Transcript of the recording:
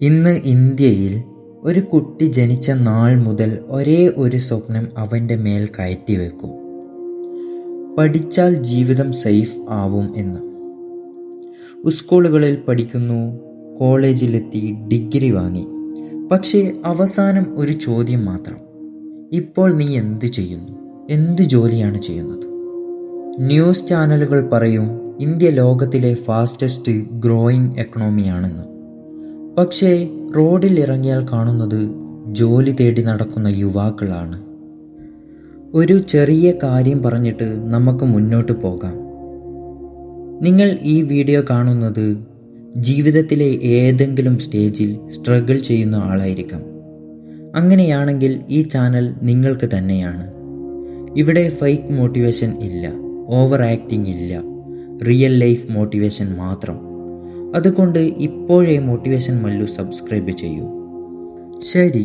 ഇന്ന് ഇന്ത്യയിൽ ഒരു കുട്ടി ജനിച്ച നാൾ മുതൽ ഒരേ ഒരു സ്വപ്നം അവൻ്റെ മേൽ കയറ്റിവെക്കും. പഠിച്ചാൽ ജീവിതം സേഫ് ആവും എന്ന്. സ്കൂളുകളിൽ പഠിക്കുന്നു, കോളേജിലെത്തി, ഡിഗ്രി വാങ്ങി. പക്ഷേ അവസാനം ഒരു ചോദ്യം മാത്രം: ഇപ്പോൾ നീ എന്ത് ചെയ്യുന്നു? എന്ത് ജോലിയാണ് ചെയ്യുന്നത്? ന്യൂസ് ചാനലുകൾ പറയും ഇന്ത്യ ലോകത്തിലെ ഫാസ്റ്റസ്റ്റ് ഗ്രോയിങ് എക്കണോമിയാണെന്ന്. പക്ഷേ റോഡിൽ ഇറങ്ങിയാൽ കാണുന്നത് ജോലി തേടി നടക്കുന്ന യുവാക്കളാണ്. ഒരു ചെറിയ കാര്യം പറഞ്ഞിട്ട് നമുക്ക് മുന്നോട്ട് പോകാം. നിങ്ങൾ ഈ വീഡിയോ കാണുന്നത് ജീവിതത്തിലെ ഏതെങ്കിലും സ്റ്റേജിൽ സ്ട്രഗിൾ ചെയ്യുന്ന ആളായിരിക്കാം. അങ്ങനെയാണെങ്കിൽ ഈ ചാനൽ നിങ്ങൾക്ക് തന്നെയാണ്. ഇവിടെ ഫേക്ക് മോട്ടിവേഷൻ ഇല്ല, ഓവർ ആക്ടിങ് ഇല്ല, റിയൽ ലൈഫ് മോട്ടിവേഷൻ മാത്രം. അതുകൊണ്ട് ഇപ്പോഴേ മോട്ടിവേഷൻ മല്ലു സബ്സ്ക്രൈബ് ചെയ്യൂ. ശരി.